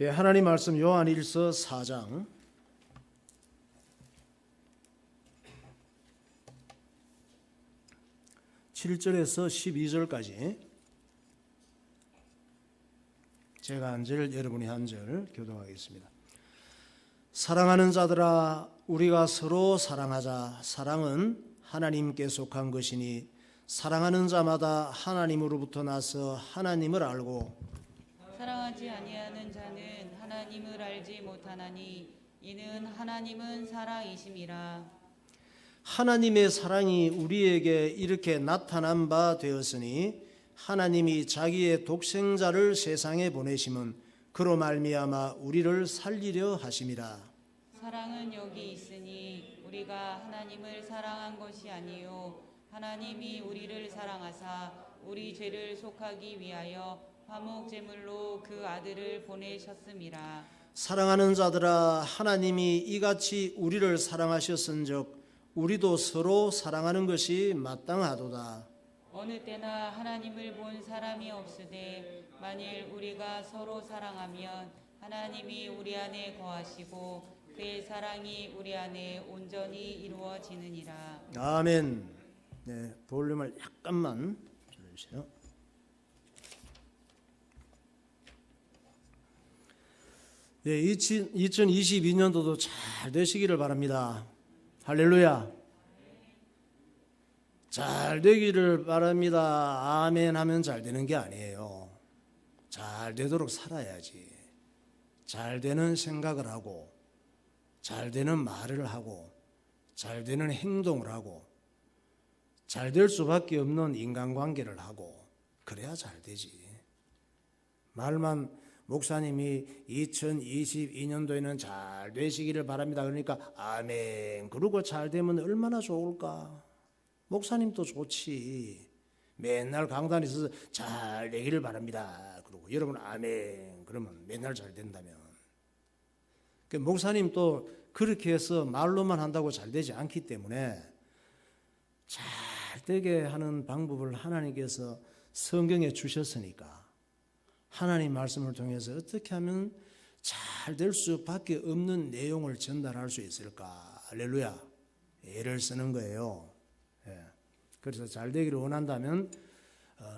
예, 하나님 말씀 요한일서 4장 7절에서 12절까지 제가 한 절, 여러분이 한 절 교독하겠습니다. 사랑하는 자들아, 우리가 서로 사랑하자. 사랑은 하나님께 속한 것이니 사랑하는 자마다 하나님으로부터 나서 하나님을 알고 사랑하지 아니하는 자는 하나님을 알지 못하나니 이는 하나님은 사랑이심이라. 하나님의 사랑이 우리에게 이렇게 나타난 바 되었으니 하나님이 자기의 독생자를 세상에 보내심은 그로 말미암아 우리를 살리려 하심이라. 사랑은 여기 있으니 우리가 하나님을 사랑한 것이 아니요 하나님이 우리를 사랑하사 우리 죄를 속하기 위하여 화목 제물로 그 아들을 보내셨음이라. 사랑하는 자들아, 하나님이 이같이 우리를 사랑하셨은즉 우리도 서로 사랑하는 것이 마땅하도다. 어느 때나 하나님을 본 사람이 없으되 만일 우리가 서로 사랑하면 하나님이 우리 안에 거하시고 그의 사랑이 우리 안에 온전히 이루어지느니라. 아멘. 네, 볼륨을 약간만 줄여주세요. 네, 2022년도도 잘 되시기를 바랍니다. 할렐루야. 잘 되기를 바랍니다. 아멘 하면 잘 되는 게 아니에요. 잘 되도록 살아야지. 잘 되는 생각을 하고 잘 되는 말을 하고 잘 되는 행동을 하고 잘 될 수밖에 없는 인간관계를 하고 그래야 잘 되지. 말만 목사님이 2022년도에는 잘 되시기를 바랍니다. 그러니까 아멘. 그러고 잘 되면 얼마나 좋을까. 목사님도 좋지. 맨날 강단에 있어서 잘 되기를 바랍니다. 그러고 여러분 아멘. 그러면 맨날 잘 된다면. 목사님 또 그렇게 해서 말로만 한다고 잘 되지 않기 때문에 잘 되게 하는 방법을 하나님께서 성경에 주셨으니까 하나님 말씀을 통해서 어떻게 하면 잘 될 수밖에 없는 내용을 전달할 수 있을까? 할렐루야. 애를 쓰는 거예요. 예. 그래서 잘 되기를 원한다면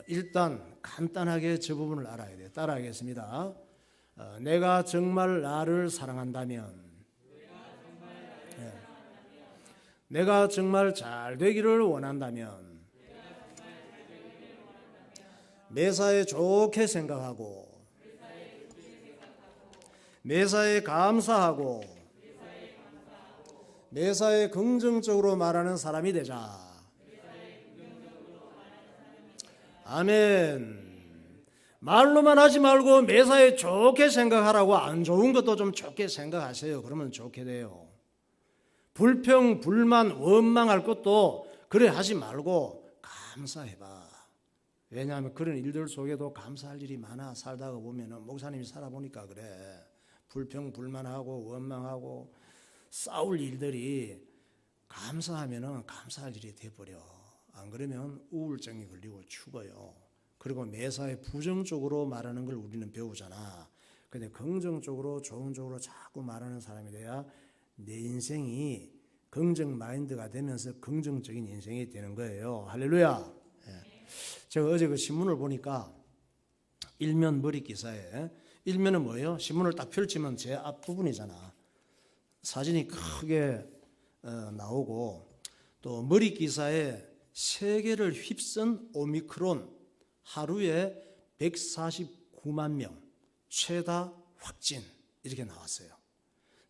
일단 간단하게 저 부분을 알아야 돼요. 따라하겠습니다. 내가 정말 나를 사랑한다면, 예. 내가 정말 잘 되기를 원한다면 매사에 좋게 생각하고 매사에 감사하고 매사에 긍정적으로 말하는 사람이 되자. 아멘. 말로만 하지 말고 매사에 좋게 생각하라고. 안 좋은 것도 좀 좋게 생각하세요. 그러면 좋게 돼요. 불평, 불만, 원망할 것도 그래 하지 말고 감사해봐. 왜냐하면 그런 일들 속에도 감사할 일이 많아. 살다가 보면은 목사님이 살아보니까 그래. 불평, 불만하고 원망하고 싸울 일들이 감사하면은 감사할 일이 돼버려. 안 그러면 우울증이 걸리고 죽어요. 그리고 매사에 부정적으로 말하는 걸 우리는 배우잖아. 근데 긍정적으로 좋은 쪽으로 자꾸 말하는 사람이 돼야 내 인생이 긍정 마인드가 되면서 긍정적인 인생이 되는 거예요. 할렐루야. 제가 어제 그 신문을 보니까 일면 머리 기사에, 일면은 뭐예요? 신문을 딱 펼치면 제 앞부분이잖아. 사진이 크게 나오고 또 머리 기사에 세계를 휩쓴 오미크론 하루에 149만 명 최다 확진 이렇게 나왔어요.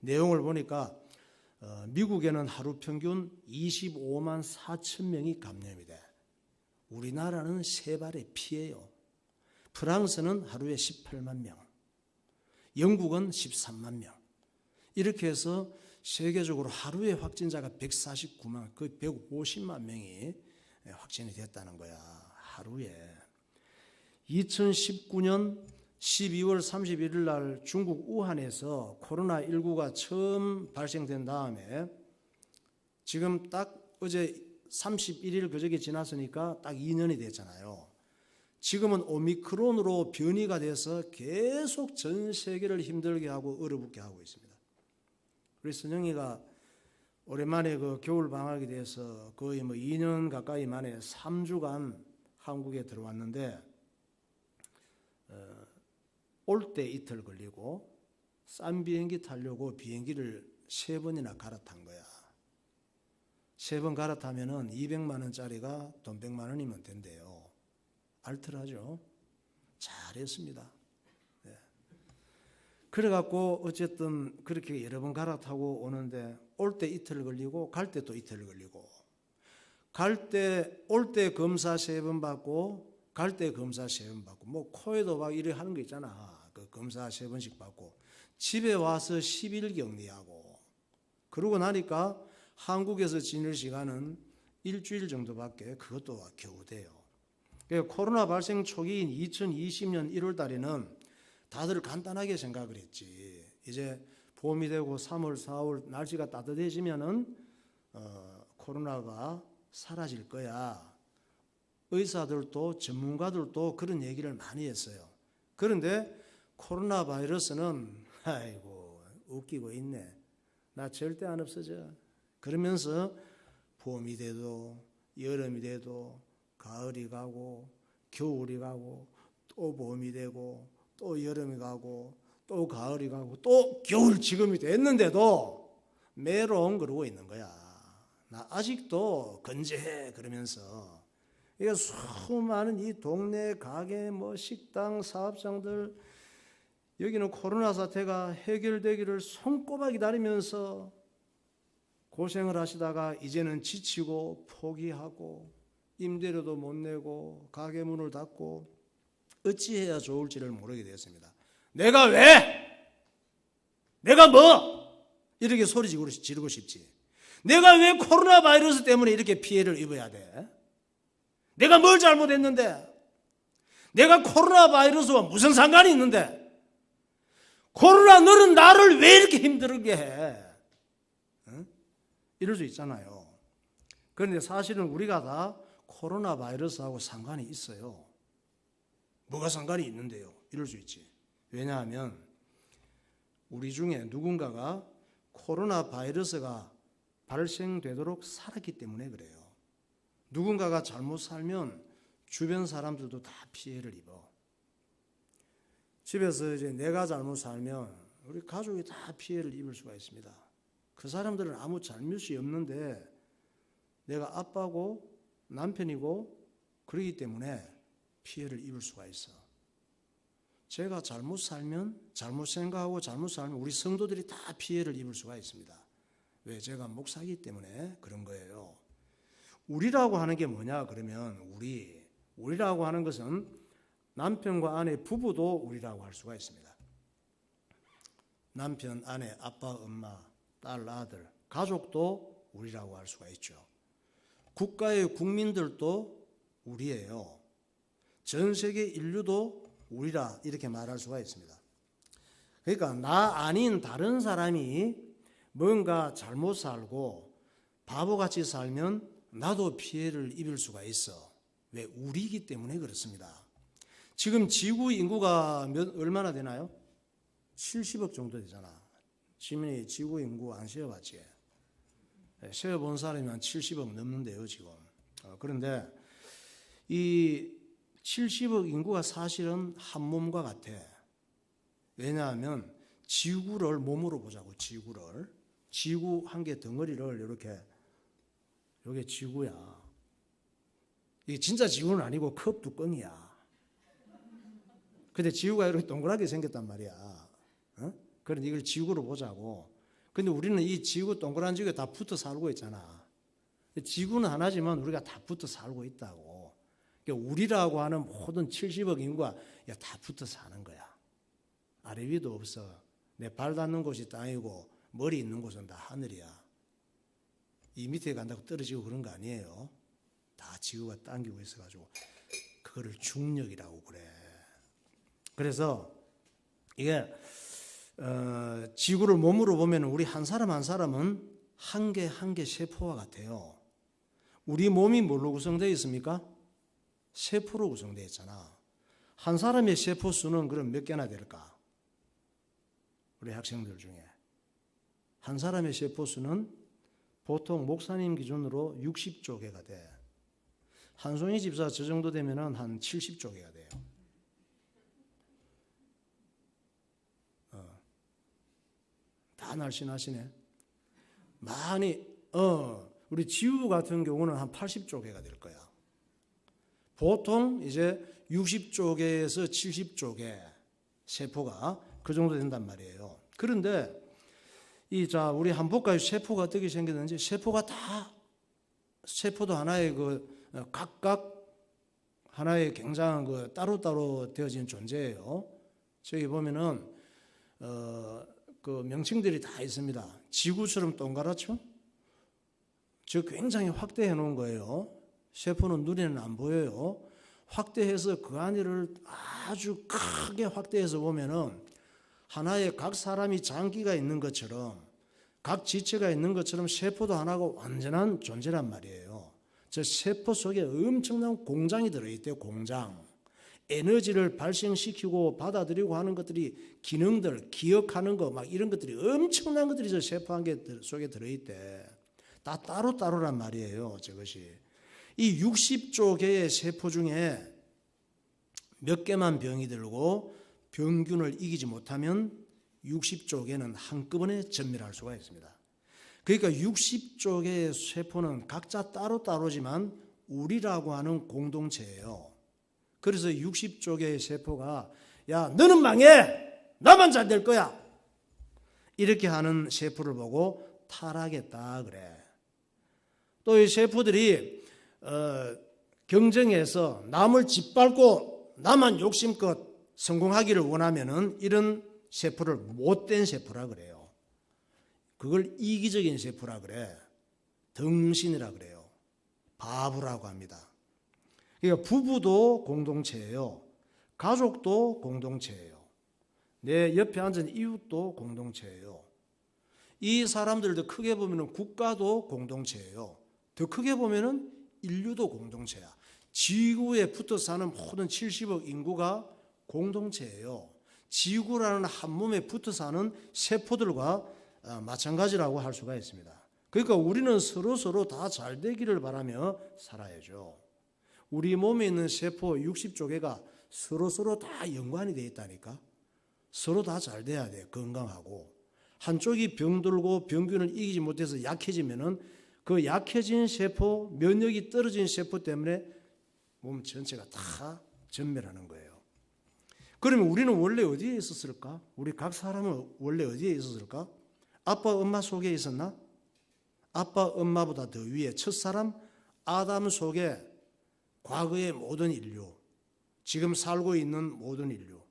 내용을 보니까 미국에는 하루 평균 25만 4천 명이 감염이 돼. 우리나라는 3발의 피해요. 프랑스는 하루에 18만 명, 영국은 13만 명. 이렇게 해서 세계적으로 하루에 확진자가 149만, 거의 150만 명이 확진이 됐다는 거야. 하루에. 2019년 12월 31일 날 중국 우한에서 코로나19가 처음 발생된 다음에 지금 딱 어제 31일 그저께 지났으니까 딱 2년이 됐잖아요. 지금은 오미크론으로 변이가 돼서 계속 전 세계를 힘들게 하고 얼어붙게 하고 있습니다. 우리 선영이가 오랜만에 그 겨울 방학이 돼서 거의 2년 가까이 만에 3주간 한국에 들어왔는데 올 때 이틀 걸리고 싼 비행기 타려고 비행기를 3번이나 갈아탄 거야. 3번 갈아타면은 200만 원짜리가 돈 100만 원이면 된대요. 알뜰하죠. 잘했습니다. 네. 그래갖고 어쨌든 그렇게 여러 번 갈아타고 오는데 올 때 이틀 걸리고 갈 때 또 이틀 걸리고, 올 때 검사 3번 받고 갈 때 검사 3번 받고, 뭐 코에도 막 이래 하는 거 있잖아. 그 검사 3번씩 받고 집에 와서 10일 격리하고, 그러고 나니까 한국에서 지낼 시간은 일주일 정도밖에 그것도 겨우 돼요. 코로나 발생 초기인 2020년 1월 달에는 다들 간단하게 생각을 했지. 이제 봄이 되고 3월, 4월 날씨가 따뜻해지면은 코로나가 사라질 거야. 의사들도 전문가들도 그런 얘기를 많이 했어요. 그런데 코로나 바이러스는 아이고 웃기고 있네. 나 절대 안 없어져. 그러면서 봄이 돼도 여름이 돼도 가을이 가고 겨울이 가고 또 봄이 되고 또 여름이 가고 또 가을이 가고 또 겨울 지금이 됐는데도 메롱 그러고 있는 거야. 나 아직도 건재해 그러면서. 이게 수많은 이 동네 가게 뭐 식당 사업장들, 여기는 코로나 사태가 해결되기를 손꼽아 기다리면서 고생을 하시다가 이제는 지치고 포기하고 임대료도 못 내고 가게 문을 닫고 어찌해야 좋을지를 모르게 되었습니다. 내가 왜? 내가 뭐? 이렇게 소리 지르고 싶지. 내가 왜 코로나 바이러스 때문에 이렇게 피해를 입어야 돼? 내가 뭘 잘못했는데? 내가 코로나 바이러스와 무슨 상관이 있는데? 코로나 너는 나를 왜 이렇게 힘들게 해? 응? 이럴 수 있잖아요. 그런데 사실은 우리가 다 코로나 바이러스하고 상관이 있어요. 뭐가 상관이 있는데요? 이럴 수 있지. 왜냐하면 우리 중에 누군가가 코로나 바이러스가 발생되도록 살았기 때문에 그래요. 누군가가 잘못 살면 주변 사람들도 다 피해를 입어. 집에서 이제 내가 잘못 살면 우리 가족이 다 피해를 입을 수가 있습니다. 그 사람들은 아무 잘못이 없는데 내가 아빠고 남편이고 그러기 때문에 피해를 입을 수가 있어. 제가 잘못 살면, 잘못 생각하고 잘못 살면 우리 성도들이 다 피해를 입을 수가 있습니다. 왜? 제가 목사이기 때문에 그런 거예요. 우리라고 하는 게 뭐냐 그러면 우리라고 하는 것은 남편과 아내, 부부도 우리라고 할 수가 있습니다. 남편, 아내, 아빠, 엄마, 딸, 아들, 가족도 우리라고 할 수가 있죠. 국가의 국민들도 우리예요. 전 세계 인류도 우리라 이렇게 말할 수가 있습니다. 그러니까 나 아닌 다른 사람이 뭔가 잘못 살고 바보같이 살면 나도 피해를 입을 수가 있어. 왜? 우리이기 때문에 그렇습니다. 지금 지구 인구가 얼마나 되나요? 70억 정도 되잖아. 지민이 지구 인구 안 세어봤지? 세어본 사람이 한 70억 넘는데요 지금. 그런데 이 70억 인구가 사실은 한 몸과 같아. 왜냐하면 지구를 몸으로 보자고. 지구 한 개 덩어리를 이렇게, 이게 지구야. 이게 진짜 지구는 아니고 컵 뚜껑이야. 근데 지구가 이렇게 동그랗게 생겼단 말이야. 그런데 이걸 지구로 보자고. 근데 우리는 이 지구, 동그란 지구에 다 붙어 살고 있잖아. 지구는 하나지만 우리가 다 붙어 살고 있다고. 그러니까 우리라고 하는 모든 70억 인구가 다 붙어 사는 거야. 아래 위도 없어. 내 발 닿는 곳이 땅이고 머리 있는 곳은 다 하늘이야. 이 밑에 간다고 떨어지고 그런 거 아니에요. 다 지구가 당기고 있어가지고 그거를 중력이라고 그래. 그래서 이게 지구를 몸으로 보면 우리 한 사람 한 사람은 한 개 한 개 세포와 같아요. 우리 몸이 뭘로 구성되어 있습니까? 세포로 구성되어 있잖아. 한 사람의 세포 수는 그럼 몇 개나 될까? 우리 학생들 중에 한 사람의 세포 수는 보통 목사님 기준으로 60조 개가 돼. 한송이 집사 저 정도 되면은 한 70조 개가 돼요. 다 날씬하시네. 많이 우리 지우 같은 경우는 한 80조 개가 될 거야. 보통 이제 60조 개에서 70조 개 세포가 그 정도 된단 말이에요. 그런데 우리 한번 볼까요? 세포가 어떻게 생겼는지. 세포가 다 세포도 하나의 각각 하나의 굉장한 따로따로 되어진 존재예요. 저기 보면은 명칭들이 다 있습니다. 지구처럼 동그랗죠? 저 굉장히 확대해 놓은 거예요. 세포는 눈에는 안 보여요. 확대해서 그 안을 아주 크게 확대해서 보면은 하나의 각 사람이 장기가 있는 것처럼 각 지체가 있는 것처럼 세포도 하나고 완전한 존재란 말이에요. 저 세포 속에 엄청난 공장이 들어있대요. 공장. 에너지를 발생시키고 받아들이고 하는 것들이 기능들, 기억하는 거 막 이런 것들이 엄청난 것들이 저 세포 한 개 속에 들어있대. 다 따로따로란 말이에요. 저것이. 이 60조 개의 세포 중에 몇 개만 병이 들고 병균을 이기지 못하면 60조 개는 한꺼번에 전멸할 수가 있습니다. 그러니까 60조 개의 세포는 각자 따로따로지만 우리라고 하는 공동체예요. 그래서 60조 개의 세포가 야 너는 망해! 나만 잘 될 거야! 이렇게 하는 세포를 보고 타락했다 그래. 또 이 세포들이 경쟁해서 남을 짓밟고 나만 욕심껏 성공하기를 원하면은 이런 세포를 못된 세포라 그래요. 그걸 이기적인 세포라 그래. 덩신이라 그래요. 바보라고 합니다. 그러니까 부부도 공동체예요. 가족도 공동체예요. 내 옆에 앉은 이웃도 공동체예요. 이 사람들도 크게 보면은 국가도 공동체예요. 더 크게 보면은 인류도 공동체야. 지구에 붙어 사는 모든 70억 인구가 공동체예요. 지구라는 한 몸에 붙어 사는 세포들과 마찬가지라고 할 수가 있습니다. 그러니까 우리는 서로 다 잘 되기를 바라며 살아야죠. 우리 몸에 있는 세포 60조 개가 서로 다 연관이 되어 있다니까. 서로 다 잘 돼야 돼. 건강하고. 한쪽이 병들고 병균을 이기지 못해서 약해지면은 그 약해진 세포, 면역이 떨어진 세포 때문에 몸 전체가 다 전멸하는 거예요. 그러면 우리는 원래 어디에 있었을까? 우리 각 사람은 원래 어디에 있었을까? 아빠, 엄마 속에 있었나? 아빠, 엄마보다 더 위에 첫사람 아담 속에 과거의 모든 인류, 지금 살고 있는 모든 인류,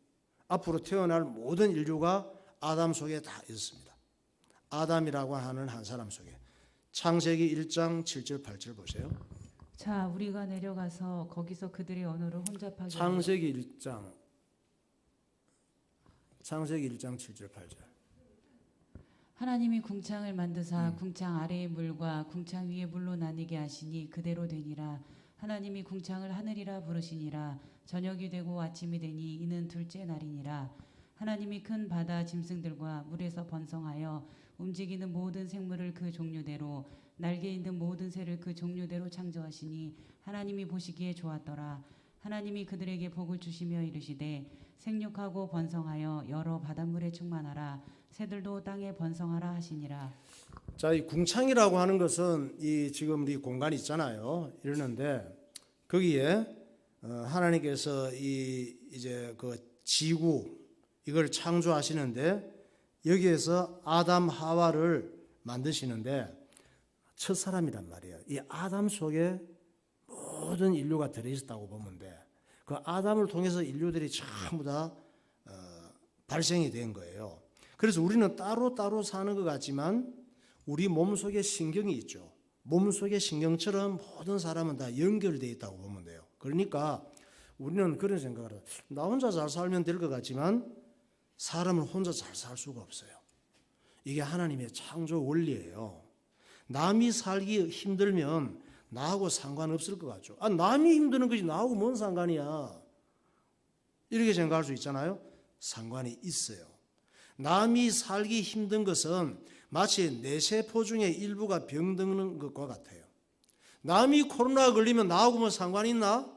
앞으로 태어날 모든 인류가 아담 속에 다 있습니다. 아담이라고 하는 한 사람 속에. 창세기 1장 7절 8절 보세요. 자, 우리가 내려가서 거기서 그들의 언어를 혼잡하게 창세기 1장 7절 8절. 하나님이 궁창을 만드사 궁창 아래의 물과 궁창 위의 물로 나뉘게 하시니 그대로 되니라. 하나님이 궁창을 하늘이라 부르시니라. 저녁이 되고 아침이 되니 이는 둘째 날이니라. 하나님이 큰 바다 짐승들과 물에서 번성하여 움직이는 모든 생물을 그 종류대로 날개 있는 모든 새를 그 종류대로 창조하시니 하나님이 보시기에 좋았더라. 하나님이 그들에게 복을 주시며 이르시되 생육하고 번성하여 여러 바닷물에 충만하라. 새들도 땅에 번성하라 하시니라. 자, 이 궁창이라고 하는 것은 이 지금 이 공간이 있잖아요. 이러는데 거기에 하나님께서 이제 그 지구 이걸 창조하시는데 여기에서 아담 하와를 만드시는데 첫 사람이란 말이에요. 이 아담 속에 모든 인류가 들어있었다고 보면 돼. 그 아담을 통해서 인류들이 전부 다 발생이 된 거예요. 그래서 우리는 따로 사는 것 같지만 우리 몸속에 신경이 있죠. 몸속에 신경처럼 모든 사람은 다 연결되어 있다고 보면 돼요. 그러니까 우리는 그런 생각을 해요. 나 혼자 잘 살면 될 것 같지만 사람은 혼자 잘 살 수가 없어요. 이게 하나님의 창조 원리예요. 남이 살기 힘들면 나하고 상관없을 것 같죠. 남이 힘드는 것이 나하고 뭔 상관이야. 이렇게 생각할 수 있잖아요. 상관이 있어요. 남이 살기 힘든 것은 마치 내 세포 중에 일부가 병드는 것과 같아요. 남이 코로나 걸리면 나하고 뭐 상관이 있나?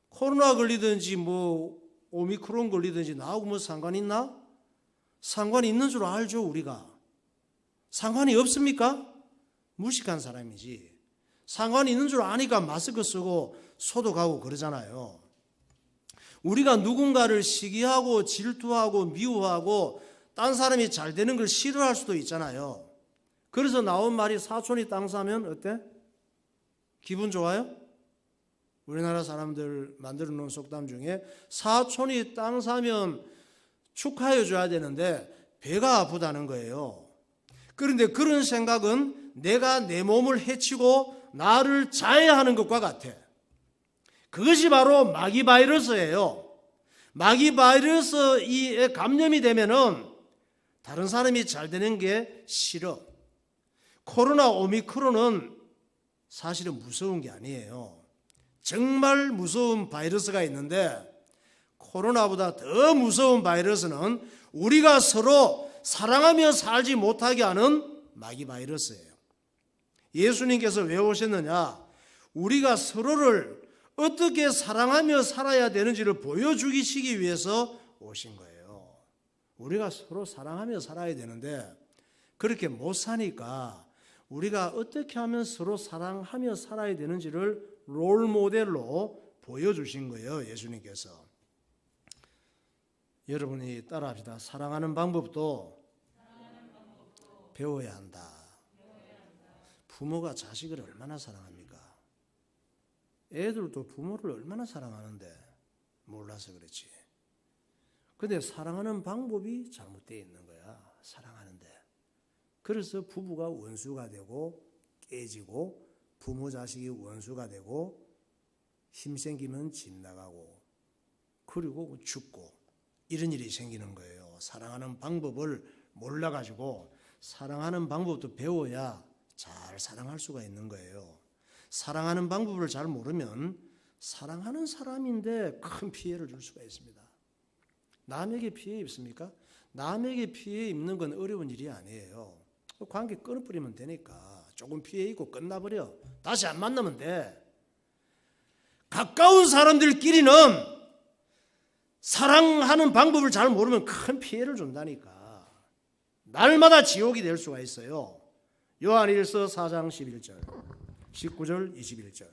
코로나 걸리든지 뭐 오미크론 걸리든지 나하고 뭐 상관이 있나? 상관이 있는 줄 알죠, 우리가. 상관이 없습니까? 무식한 사람이지. 상관이 있는 줄 아니까 마스크 쓰고 소독하고 그러잖아요. 우리가 누군가를 시기하고 질투하고 미워하고 딴 사람이 잘 되는 걸 싫어할 수도 있잖아요. 그래서 나온 말이 사촌이 땅 사면 어때? 기분 좋아요? 우리나라 사람들 만들어 놓은 속담 중에 사촌이 땅 사면 축하해 줘야 되는데 배가 아프다는 거예요. 그런데 그런 생각은 내가 내 몸을 해치고 나를 자해하는 것과 같아. 그것이 바로 마귀 바이러스예요. 마귀 바이러스에 감염이 되면은 다른 사람이 잘 되는 게 싫어. 코로나 오미크론은 사실은 무서운 게 아니에요. 정말 무서운 바이러스가 있는데 코로나보다 더 무서운 바이러스는 우리가 서로 사랑하며 살지 못하게 하는 마귀 바이러스예요. 예수님께서 왜 오셨느냐? 우리가 서로를 어떻게 사랑하며 살아야 되는지를 보여주시기 위해서 오신 거예요. 우리가 서로 사랑하며 살아야 되는데 그렇게 못 사니까 우리가 어떻게 하면 서로 사랑하며 살아야 되는지를 롤 모델로 보여주신 거예요, 예수님께서. 여러분이 따라합시다. 사랑하는 방법도 배워야 한다. 부모가 자식을 얼마나 사랑합니까? 애들도 부모를 얼마나 사랑하는데 몰라서 그렇지. 근데 사랑하는 방법이 잘못되어 있는 거야. 사랑하는데. 그래서 부부가 원수가 되고 깨지고 부모 자식이 원수가 되고 힘생기면 집 나가고 그리고 죽고 이런 일이 생기는 거예요. 사랑하는 방법을 몰라가지고 사랑하는 방법도 배워야 잘 사랑할 수가 있는 거예요. 사랑하는 방법을 잘 모르면 사랑하는 사람인데 큰 피해를 줄 수가 있습니다. 남에게 피해 입습니까? 남에게 피해 입는 건 어려운 일이 아니에요. 관계 끊어버리면 되니까 조금 피해 입고 끝나버려. 다시 안 만나면 돼. 가까운 사람들끼리는 사랑하는 방법을 잘 모르면 큰 피해를 준다니까. 날마다 지옥이 될 수가 있어요. 요한일서 4장 11절 19절 21절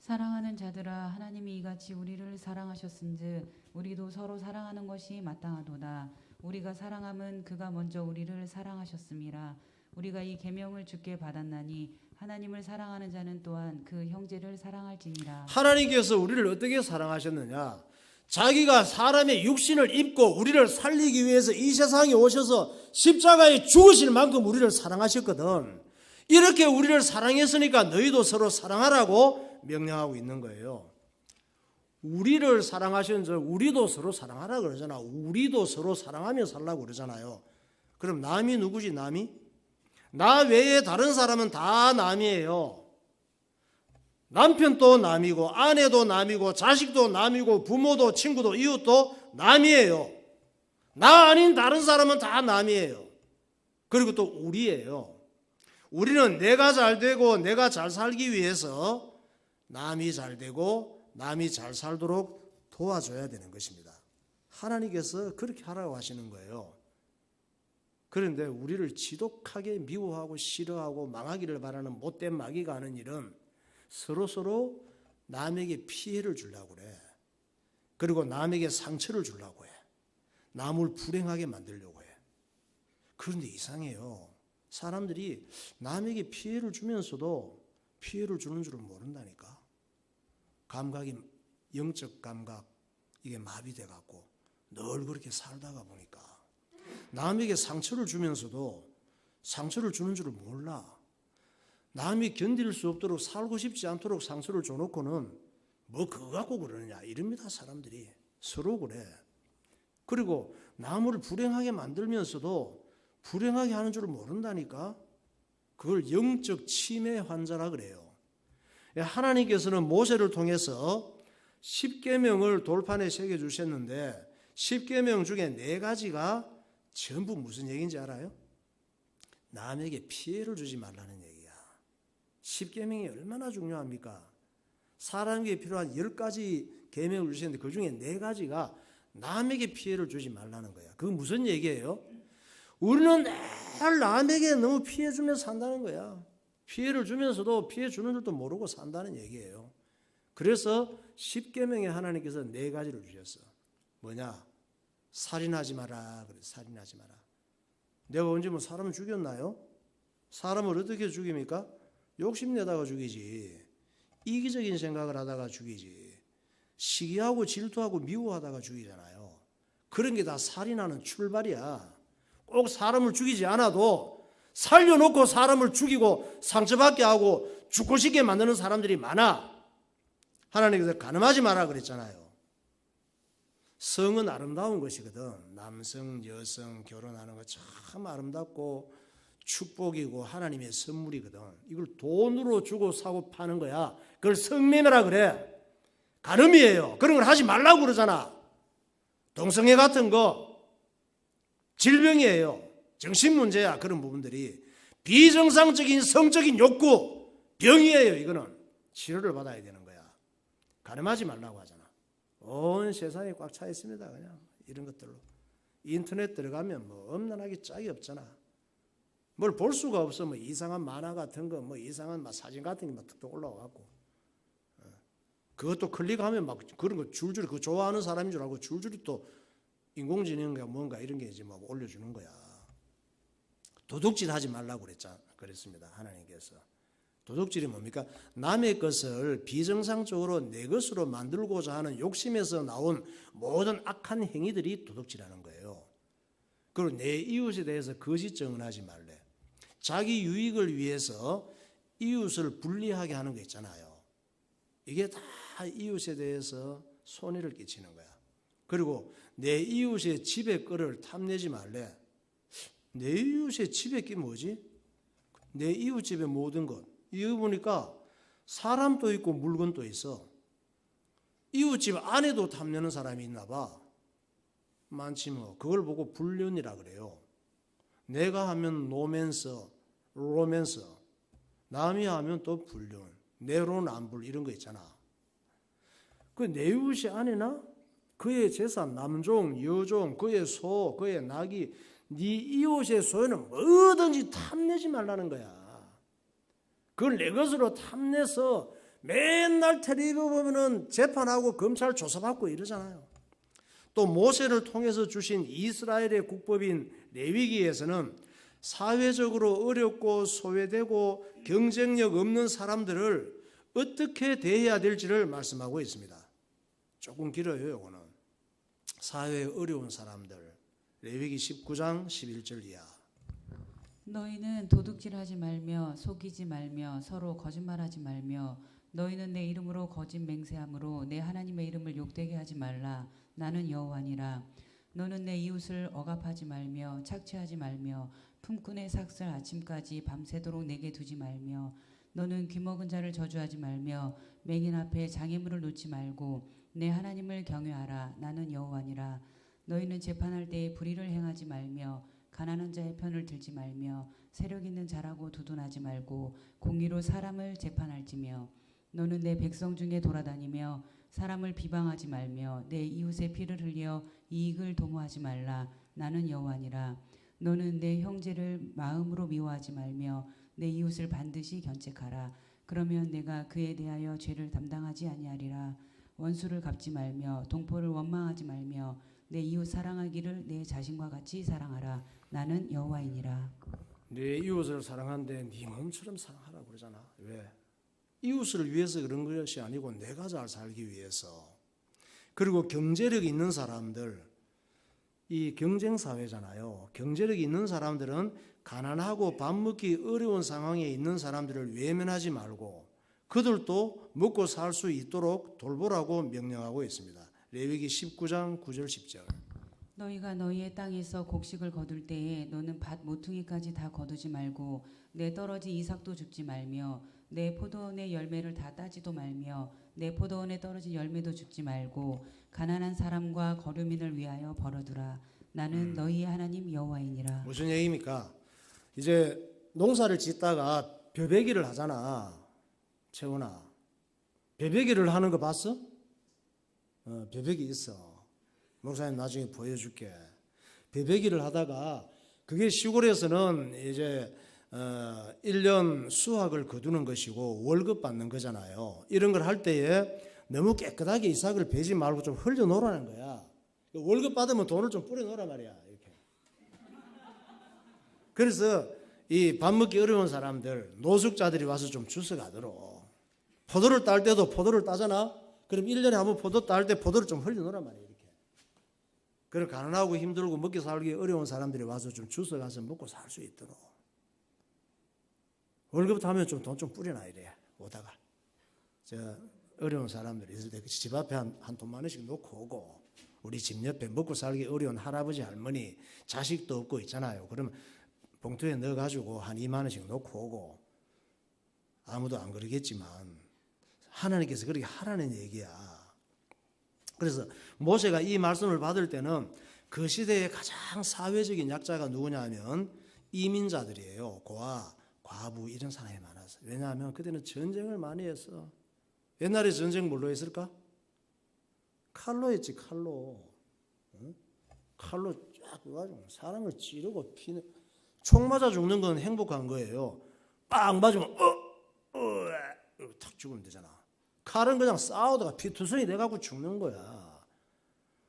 사랑하는 자들아 하나님이 이같이 우리를 사랑하셨은즉 우리도 서로 사랑하는 것이 마땅하도다. 우리가 사랑함은 그가 먼저 우리를 사랑하셨음이라. 우리가 이 계명을 주께 받았나니 하나님을 사랑하는 자는 또한 그 형제를 사랑할지니라. 하나님께서 우리를 어떻게 사랑하셨느냐? 자기가 사람의 육신을 입고 우리를 살리기 위해서 이 세상에 오셔서 십자가에 죽으실 만큼 우리를 사랑하셨거든. 이렇게 우리를 사랑했으니까 너희도 서로 사랑하라고 명령하고 있는 거예요. 우리를 사랑하셨는데 우리도 서로 사랑하라 그러잖아. 우리도 서로 사랑하며 살라고 그러잖아요. 그럼 남이 누구지? 남이? 나 외에 다른 사람은 다 남이에요. 남편도 남이고 아내도 남이고 자식도 남이고 부모도 친구도 이웃도 남이에요. 나 아닌 다른 사람은 다 남이에요. 그리고 또 우리예요. 우리는 내가 잘 되고 내가 잘 살기 위해서 남이 잘 되고 남이 잘 살도록 도와줘야 되는 것입니다. 하나님께서 그렇게 하라고 하시는 거예요. 그런데 우리를 지독하게 미워하고 싫어하고 망하기를 바라는 못된 마귀가 하는 일은 서로 남에게 피해를 주려고 그래. 그리고 남에게 상처를 주려고 해. 남을 불행하게 만들려고 해. 그런데 이상해요. 사람들이 남에게 피해를 주면서도 피해를 주는 줄을 모른다니까. 감각이 영적 감각 이게 마비돼 갖고 늘 그렇게 살다가 보니까 남에게 상처를 주면서도 상처를 주는 줄을 몰라. 남이 견딜 수 없도록 살고 싶지 않도록 상처를 줘놓고는 뭐 그거 갖고 그러느냐 이럽니다. 사람들이 서로 그래. 그리고 남을 불행하게 만들면서도 불행하게 하는 줄을 모른다니까. 그걸 영적 치매 환자라 그래요. 하나님께서는 모세를 통해서 십계명을 돌판에 새겨 주셨는데 십계명 중에 4가지가 전부 무슨 얘기인지 알아요? 남에게 피해를 주지 말라는 얘기야. 십계명이 얼마나 중요합니까? 사람에게 필요한 10가지 계명을 주셨는데 그 중에 4가지가 남에게 피해를 주지 말라는 거야. 그건 무슨 얘기예요? 우리는 늘 남에게 너무 피해 주면서 산다는 거야. 피해를 주면서도 피해 주는 줄도 모르고 산다는 얘기예요. 그래서 십계명에 하나님께서 4가지를 주셨어. 뭐냐? 살인하지 마라. 그래, 살인하지 마라. 내가 언제 뭐 사람을 죽였나요? 사람을 어떻게 죽입니까? 욕심내다가 죽이지. 이기적인 생각을 하다가 죽이지. 시기하고 질투하고 미워하다가 죽이잖아요. 그런 게 다 살인하는 출발이야. 꼭 사람을 죽이지 않아도 살려놓고 사람을 죽이고 상처받게 하고 죽고 싶게 만드는 사람들이 많아. 하나님께서 간음하지 마라 그랬잖아요. 성은 아름다운 것이거든. 남성, 여성 결혼하는 거 참 아름답고 축복이고 하나님의 선물이거든. 이걸 돈으로 주고 사고 파는 거야. 그걸 성매매라 그래. 간음이에요. 그런 걸 하지 말라고 그러잖아. 동성애 같은 거 질병이에요. 정신문제야. 그런 부분들이 비정상적인 성적인 욕구 병이에요. 이거는 치료를 받아야 되는 거야. 간음하지 말라고 하잖아. 온 세상에 꽉 차 있습니다. 그냥 이런 것들로 인터넷 들어가면 뭐 엄난하게 짝이 없잖아. 뭘 볼 수가 없어. 뭐 이상한 만화 같은 거, 뭐 이상한 막 사진 같은 게 막 툭툭 올라와갖고 그것도 클릭하면 막 그런 거 줄줄이 그 좋아하는 사람인 줄 알고 줄줄이 또 인공지능인가 뭔가 이런 게 이제 막 올려주는 거야. 도둑질 하지 말라고 그랬습니다. 하나님께서. 도둑질이 뭡니까? 남의 것을 비정상적으로 내 것으로 만들고자 하는 욕심에서 나온 모든 악한 행위들이 도둑질하는 거예요. 그리고 내 이웃에 대해서 거짓 증언하지 말래. 자기 유익을 위해서 이웃을 불리하게 하는 거 있잖아요. 이게 다 이웃에 대해서 손해를 끼치는 거야. 그리고 내 이웃의 집의 꼴을 탐내지 말래. 내 이웃의 집의 게 뭐지? 내 이웃 집의 모든 것. 이거 보니까 사람도 있고 물건도 있어. 이웃집 안에도 탐내는 사람이 있나 봐. 많지 뭐. 그걸 보고 불륜이라 그래요. 내가 하면 로맨서. 남이 하면 또 불륜. 내로남불 이런 거 있잖아. 그 내 이웃이 아니나? 그의 재산, 남종, 여종, 그의 소, 그의 낙이 네 이웃의 소유는 뭐든지 탐내지 말라는 거야. 그걸 내 것으로 탐내서 맨날 텔레비전 보면은 재판하고 검찰 조사받고 이러잖아요. 또 모세를 통해서 주신 이스라엘의 국법인 레위기에서는 사회적으로 어렵고 소외되고 경쟁력 없는 사람들을 어떻게 대해야 될지를 말씀하고 있습니다. 조금 길어요, 이거는. 사회에 어려운 사람들. 레위기 19장 11절 이하. 너희는 도둑질하지 말며 속이지 말며 서로 거짓말하지 말며 너희는 내 이름으로 거짓 맹세함으로 내 하나님의 이름을 욕되게 하지 말라. 나는 여호와니라. 너는 내 이웃을 억압하지 말며 착취하지 말며 품꾼의 삭슬 아침까지 밤새도록 내게 두지 말며 너는 귀먹은 자를 저주하지 말며 맹인 앞에 장애물을 놓지 말고 내 하나님을 경외하라. 나는 여호와니라. 너희는 재판할 때에 불의를 행하지 말며 가난한 자의 편을 들지 말며 세력 있는 자라고 두둔하지 말고 공의로 사람을 재판할지며 너는 내 백성 중에 돌아다니며 사람을 비방하지 말며 내 이웃의 피를 흘려 이익을 도모하지 말라. 나는 여호와니라. 너는 내 형제를 마음으로 미워하지 말며 내 이웃을 반드시 견책하라. 그러면 내가 그에 대하여 죄를 담당하지 아니하리라. 원수를 갚지 말며 동포를 원망하지 말며 내 이웃 사랑하기를 내 자신과 같이 사랑하라. 나는 여호와이니라. 내 이웃을 사랑하는데 네 몸처럼 사랑하라고 그러잖아. 왜? 이웃을 위해서 그런 것이 아니고 내가 잘 살기 위해서. 그리고 경제력이 있는 사람들, 이 경쟁사회잖아요. 경제력이 있는 사람들은 가난하고 밥 먹기 어려운 상황에 있는 사람들을 외면하지 말고 그들도 먹고 살 수 있도록 돌보라고 명령하고 있습니다. 레위기 19장 9절 10절. 너희가 너희의 땅에서 곡식을 거둘 때에 너는 밭 모퉁이까지 다 거두지 말고 내 떨어진 이삭도 줍지 말며 내 포도원의 열매를 다 따지도 말며 내 포도원에 떨어진 열매도 줍지 말고 가난한 사람과 거류민을 위하여 벌어두라. 나는 너희의 하나님 여호와이니라. 무슨 얘기입니까? 이제 농사를 짓다가 벼베기를 하잖아. 채원아, 벼베기를 하는 거 봤어? 벼베기 있어. 목사님 나중에 보여줄게. 벼베기를 하다가 그게 시골에서는 이제 1년 수확을 거두는 것이고 월급 받는 거잖아요. 이런 걸 할 때에 너무 깨끗하게 이삭을 베지 말고 좀 흘려 놓으라는 거야. 월급 받으면 돈을 좀 뿌려 놓으란 말이야. 이렇게. 그래서 이 밥 먹기 어려운 사람들, 노숙자들이 와서 좀 주워 가도록. 포도를 딸 때도 포도를 따잖아. 그럼 1년에 한번 포도 딸 때 포도를 좀 흘려 놓으란 말이야. 이렇게. 그럼 가난하고 힘들고 먹기 살기 어려운 사람들이 와서 좀 주워 가서 먹고 살 수 있도록. 월급 타면 좀 돈 좀 뿌려놔 이래. 오다가. 어려운 사람들이 있을 때 집 앞에 한 돈 10,000원씩 놓고 오고, 우리 집 옆에 먹고 살기 어려운 할아버지 할머니 자식도 없고 있잖아요. 그러면 봉투에 넣어가지고 한 20,000원씩 놓고 오고. 아무도 안 그러겠지만 하나님께서 그렇게 하라는 얘기야. 그래서 모세가 이 말씀을 받을 때는 그 시대의 가장 사회적인 약자가 누구냐 하면 이민자들이에요. 고아, 과부 이런 사람이 많았어요. 왜냐하면 그때는 전쟁을 많이 했어. 옛날에 전쟁 뭘로 했을까? 칼로 했지. 칼로. 응? 칼로 쫙 가지고 사람을 찌르고 피는. 총 맞아 죽는 건 행복한 거예요. 빵 맞으면 탁 죽으면 되잖아. 칼은 그냥 싸우다가 피투성이 돼갖고 죽는 거야.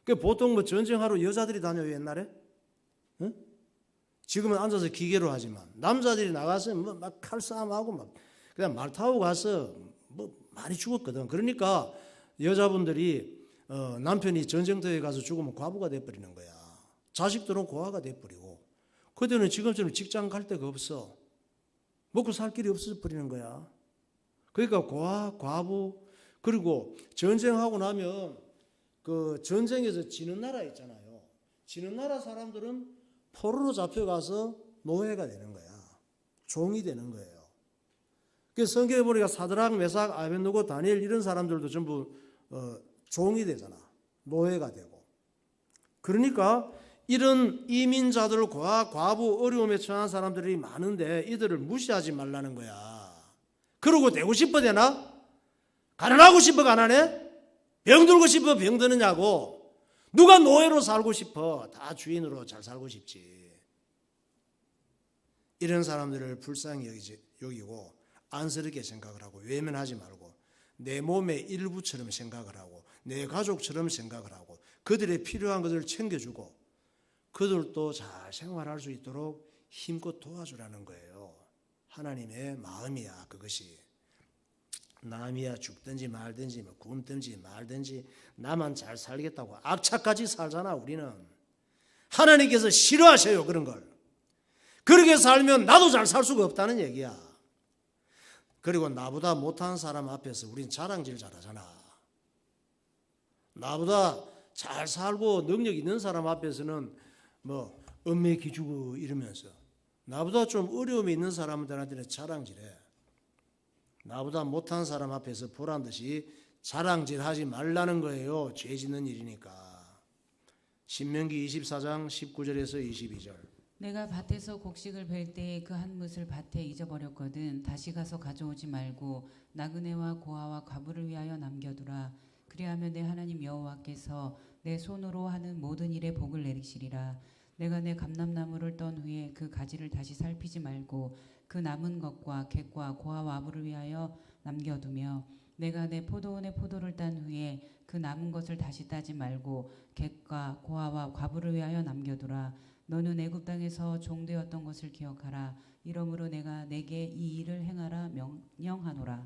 그 보통 뭐 전쟁하러 여자들이 다녀요 옛날에? 응? 지금은 앉아서 기계로 하지만 남자들이 나가서 뭐 막 칼싸움하고 막 그냥 말 타고 가서 뭐 많이 죽었거든. 그러니까 여자분들이 남편이 전쟁터에 가서 죽으면 과부가 돼버리는 거야. 자식들은 고아가 돼버리고. 그때는 지금처럼 직장 갈 데가 없어. 먹고 살 길이 없어져 버리는 거야. 그러니까 고아, 과부, 그리고 전쟁하고 나면 그 전쟁에서 지는 나라 있잖아요. 지는 나라 사람들은 포로로 잡혀가서 노예가 되는 거야. 종이 되는 거예요. 그래서 성경에 보니까 사드락, 메삭, 아벤느고, 다니엘 이런 사람들도 전부 종이 되잖아. 노예가 되고. 그러니까 이런 이민자들, 과부, 어려움에 처한 사람들이 많은데 이들을 무시하지 말라는 거야. 그러고 되고 싶어 되나? 가난하고 싶어 가난해? 병들고 싶어 병드느냐고. 누가 노예로 살고 싶어? 다 주인으로 잘 살고 싶지. 이런 사람들을 불쌍히 여기고 안쓰럽게 생각을 하고 외면하지 말고 내 몸의 일부처럼 생각을 하고 내 가족처럼 생각을 하고 그들의 필요한 것을 챙겨주고 그들도 잘 생활할 수 있도록 힘껏 도와주라는 거예요. 하나님의 마음이야. 그것이 남이야 죽든지 말든지 뭐 굶든지 말든지 나만 잘 살겠다고 악착같이 살잖아. 우리는 하나님께서 싫어하셔요. 그런 걸. 그렇게 살면 나도 잘 살 수가 없다는 얘기야. 그리고 나보다 못한 사람 앞에서 우린 자랑질 잘하잖아. 나보다 잘 살고 능력 있는 사람 앞에서는 뭐 은매 기주고 이러면서 나보다 좀 어려움이 있는 사람들한테는 자랑질해. 나보다 못한 사람 앞에서 보란듯이 자랑질하지 말라는 거예요. 죄 짓는 일이니까. 신명기 24장 19절에서 22절. 내가 밭에서 곡식을 벨 때에 그 한 뭇을 밭에 잊어버렸거든. 다시 가서 가져오지 말고 나그네와 고아와 과부를 위하여 남겨두라. 그리하면 내 하나님 여호와께서 내 손으로 하는 모든 일에 복을 내리시리라. 내가 내 감람나무를 떤 후에 그 가지를 다시 살피지 말고 그 남은 것과 객과 고아와 아부를 위하여 남겨두며 내가 내 포도원의 포도를 딴 후에 그 남은 것을 다시 따지 말고 객과 고아와 과부를 위하여 남겨두라. 너는 애굽 땅에서 종되었던 것을 기억하라. 이러므로 내가 내게 이 일을 행하라 명령하노라.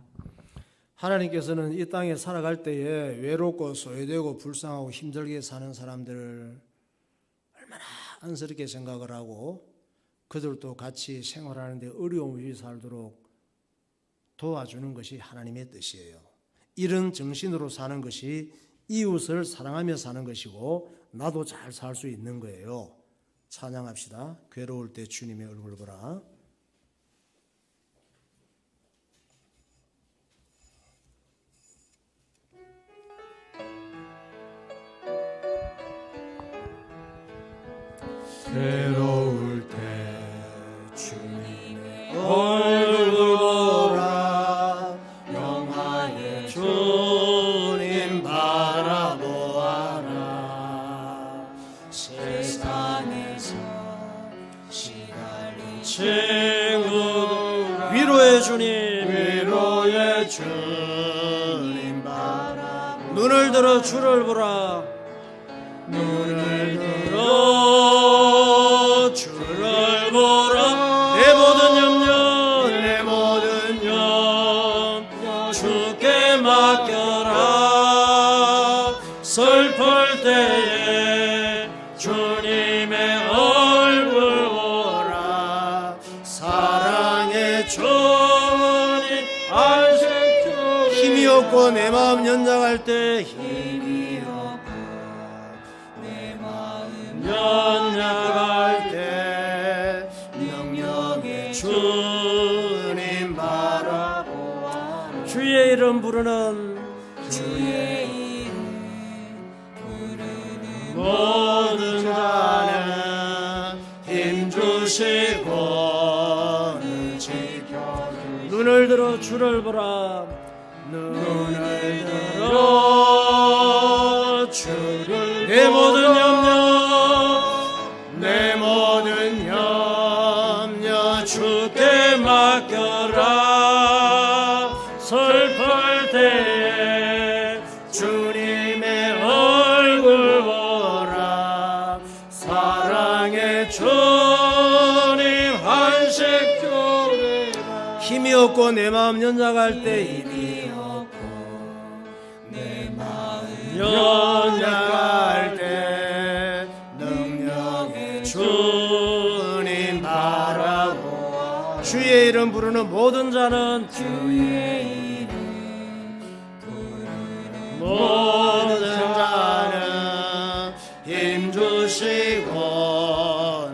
하나님께서는 이 땅에 살아갈 때에 외롭고 소외되고 불쌍하고 힘들게 사는 사람들을 얼마나 안쓰럽게 생각을 하고 그들도 같이 생활하는데 어려움 없이 살도록 도와주는 것이 하나님의 뜻이에요. 이런 정신으로 사는 것이 이웃을 사랑하며 사는 것이고 나도 잘 살 수 있는 거예요. 찬양합시다. 괴로울 때 주님의 얼굴 보라. 괴로울 때 주님의 얼굴 보라 영화의 주님 바라보아라 세상에서 시달린 친구들 위로의 주님 바라보아라 눈을 들어 주를 보라 눈을 들어 주를 보라 내 모든 염려 주께 맡겨라 슬플 때에 주님의 얼굴 보라 사랑의 주님 안식 주님 힘이 없고 내 마음 연장할 때 연약할 때 능력의 주님 바라보아 주의 이름 부르는 모든 자는 힘주시고 지켜주시고 눈을 들어 주를 보라 눈을 들어 주를 내 모든 염려 주께 맡겨라 슬플 때에 주님의 얼굴 보라 사랑의 주님 한식 주리라 힘이 없고 내 마음 연약할 때 연약할 때 능력의 주님 바라보아 주의 이름 부르는 모든 자는 주의 이름 부르는 모든 자는 힘주시고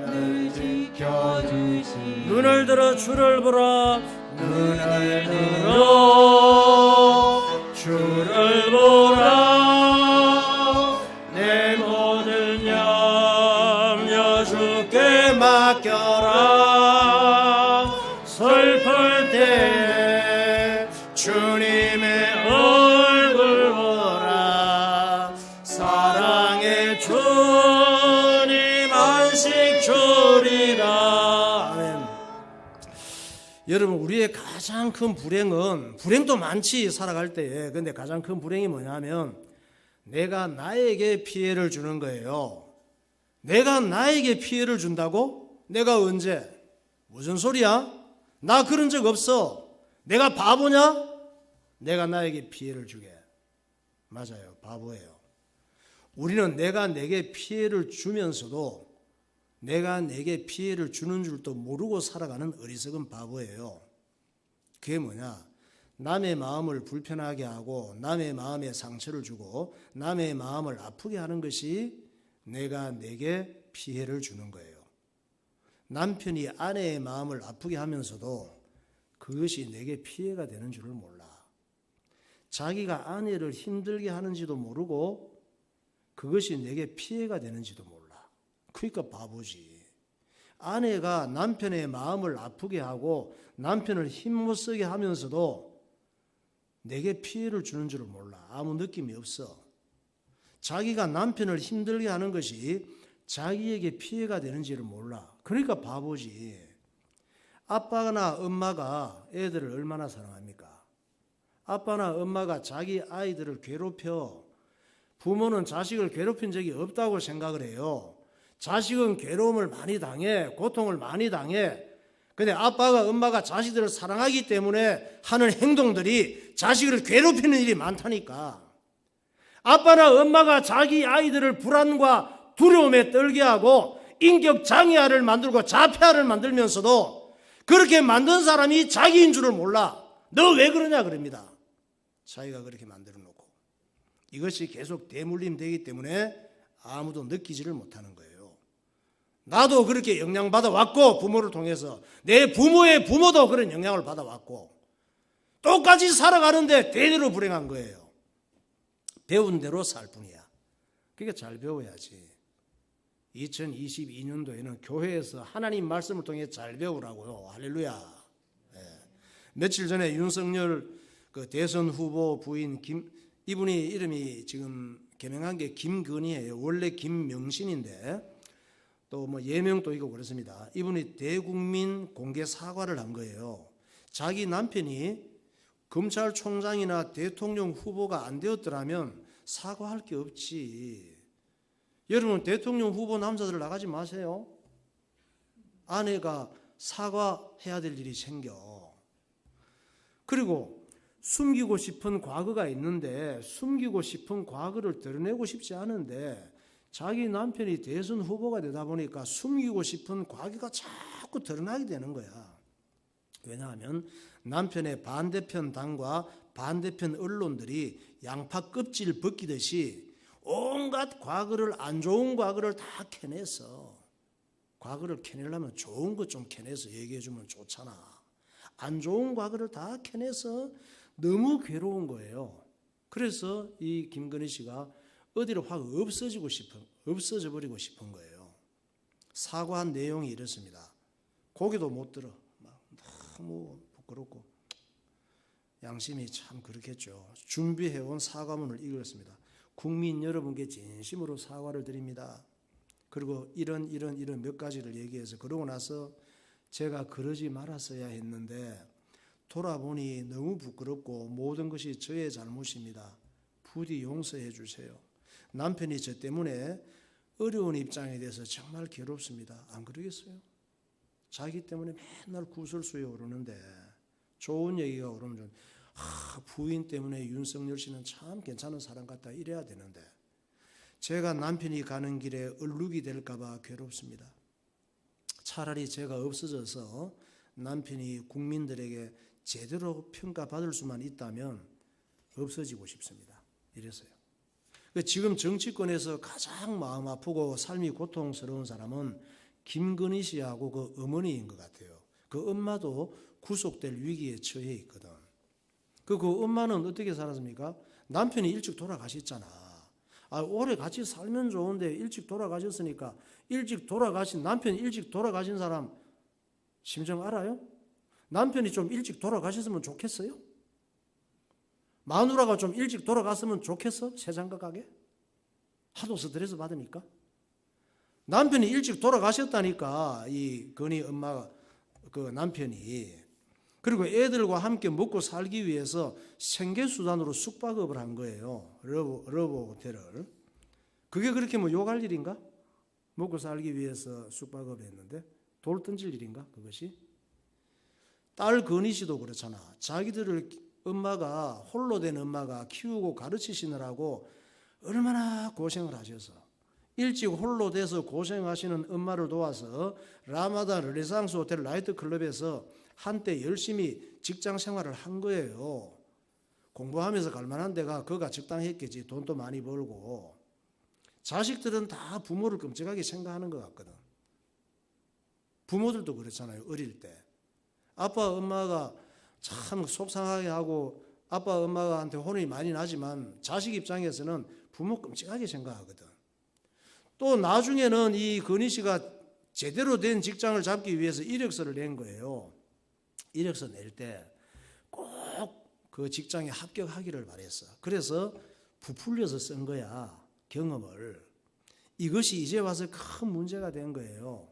늘 지켜주시 눈을 들어 주를 보라 눈을 들어 주를 보라 내 모든 염려 주께 맡겨라 슬플 때에 주님의 얼굴 보라 사랑의 주님 안식 주리라 아멘. 여러분 우리의 가장 큰 불행도 많지 살아갈 때에 근데 가장 큰 불행이 뭐냐면 내가 나에게 피해를 주는 거예요. 내가 나에게 피해를 준다고? 내가 언제? 무슨 소리야? 나 그런 적 없어. 내가 바보냐? 내가 나에게 피해를 주게. 맞아요. 바보예요. 우리는 내가 내게 피해를 주면서도 내가 내게 피해를 주는 줄도 모르고 살아가는 어리석은 바보예요. 그게 뭐냐? 남의 마음을 불편하게 하고 남의 마음에 상처를 주고 남의 마음을 아프게 하는 것이 내가 내게 피해를 주는 거예요. 남편이 아내의 마음을 아프게 하면서도 그것이 내게 피해가 되는 줄을 몰라. 자기가 아내를 힘들게 하는지도 모르고 그것이 내게 피해가 되는지도 몰라. 그러니까 바보지. 아내가 남편의 마음을 아프게 하고 남편을 힘 못 쓰게 하면서도 내게 피해를 주는 줄을 몰라. 아무 느낌이 없어. 자기가 남편을 힘들게 하는 것이 자기에게 피해가 되는지를 몰라. 그러니까 바보지. 아빠나 엄마가 애들을 얼마나 사랑합니까? 아빠나 엄마가 자기 아이들을 괴롭혀. 부모는 자식을 괴롭힌 적이 없다고 생각을 해요. 자식은 괴로움을 많이 당해, 고통을 많이 당해. 근데 아빠가 엄마가 자식들을 사랑하기 때문에 하는 행동들이 자식을 괴롭히는 일이 많다니까. 아빠나 엄마가 자기 아이들을 불안과 두려움에 떨게 하고 인격 장애아를 만들고 자폐아를 만들면서도 그렇게 만든 사람이 자기인 줄을 몰라. 너 왜 그러냐 그럽니다. 자기가 그렇게 만들어 놓고. 이것이 계속 대물림 되기 때문에 아무도 느끼지를 못하는 거예요. 나도 그렇게 영향받아 왔고, 부모를 통해서 내 부모의 부모도 그런 영향을 받아 왔고, 똑같이 살아가는데 대대로 불행한 거예요. 배운 대로 살 뿐이야. 그러니까 잘 배워야지. 2022년도에는 교회에서 하나님 말씀을 통해 잘 배우라고요. 할렐루야. 예. 며칠 전에 윤석열 그 대선 후보 부인 이분이 이름이 지금 개명한 게 김건희예요. 원래 김명신인데 또 뭐 예명도 있고 그렇습니다. 이분이 대국민 공개 사과를 한 거예요. 자기 남편이 검찰총장이나 대통령 후보가 안 되었더라면 사과할 게 없지. 여러분 대통령 후보 남자들 나가지 마세요. 아내가 사과해야 될 일이 생겨. 그리고 숨기고 싶은 과거가 있는데 숨기고 싶은 과거를 드러내고 싶지 않은데 자기 남편이 대선 후보가 되다 보니까 숨기고 싶은 과거가 자꾸 드러나게 되는 거야. 왜냐하면 남편의 반대편 당과 반대편 언론들이 양파 껍질 벗기듯이 온갖 과거를 안 좋은 과거를 다 캐내서 과거를 캐내려면 좋은 것 좀 캐내서 얘기해 주면 좋잖아. 안 좋은 과거를 다 캐내서 너무 괴로운 거예요. 그래서 이 김건희 씨가 어디로 확 없어져 버리고 싶은 거예요. 사과한 내용이 이렇습니다. 고개도 못 들어. 막 너무 부끄럽고 양심이 참 그렇겠죠. 준비해온 사과문을 읽었습니다. 국민 여러분께 진심으로 사과를 드립니다. 그리고 이런 몇 가지를 얘기해서 그러고 나서 제가 그러지 말았어야 했는데 돌아보니 너무 부끄럽고 모든 것이 저의 잘못입니다. 부디 용서해 주세요. 남편이 저 때문에 어려운 입장에 대해서 정말 괴롭습니다. 안 그러겠어요? 자기 때문에 맨날 구설수에 오르는데 좋은 얘기가 오르면 좀 부인 때문에 윤석열 씨는 참 괜찮은 사람 같다 이래야 되는데 제가 남편이 가는 길에 얼룩이 될까 봐 괴롭습니다. 차라리 제가 없어져서 남편이 국민들에게 제대로 평가받을 수만 있다면 없어지고 싶습니다. 이랬어요. 지금 정치권에서 가장 마음 아프고 삶이 고통스러운 사람은 김건희 씨하고 그 어머니인 것 같아요. 그 엄마도 구속될 위기에 처해 있거든. 그 엄마는 어떻게 살았습니까? 남편이 일찍 돌아가셨잖아. 오래 같이 살면 좋은데 일찍 돌아가셨으니까 남편이 일찍 돌아가신 사람 심정 알아요? 남편이 좀 일찍 돌아가셨으면 좋겠어요? 마누라가 좀 일찍 돌아갔으면 좋겠어? 새장가 가게? 하도 스트레스 받으니까? 남편이 일찍 돌아가셨다니까 이 건희 엄마가 그 남편이 그리고 애들과 함께 먹고 살기 위해서 생계수단으로 숙박업을 한 거예요. 러브 호텔을. 그게 그렇게 뭐 욕할 일인가? 먹고 살기 위해서 숙박업을 했는데 돌 던질 일인가 그것이? 딸 건희 씨도 그렇잖아. 자기들을 홀로 된 엄마가 키우고 가르치시느라고 얼마나 고생을 하셔서 일찍 홀로 돼서 고생하시는 엄마를 도와서 라마다 르네상스 호텔 나이트클럽에서 한때 열심히 직장 생활을 한 거예요. 공부하면서 갈 만한 데가 그가 적당했겠지. 돈도 많이 벌고. 자식들은 다 부모를 끔찍하게 생각하는 것 같거든. 부모들도 그렇잖아요. 어릴 때. 아빠 엄마가 참 속상하게 하고 아빠 엄마한테 혼이 많이 나지만 자식 입장에서는 부모 끔찍하게 생각하거든. 또 나중에는 이 건희 씨가 제대로 된 직장을 잡기 위해서 이력서를 낸 거예요. 이력서 낼 때 꼭 그 직장에 합격하기를 바랬어. 그래서 부풀려서 쓴 거야. 경험을. 이것이 이제 와서 큰 문제가 된 거예요.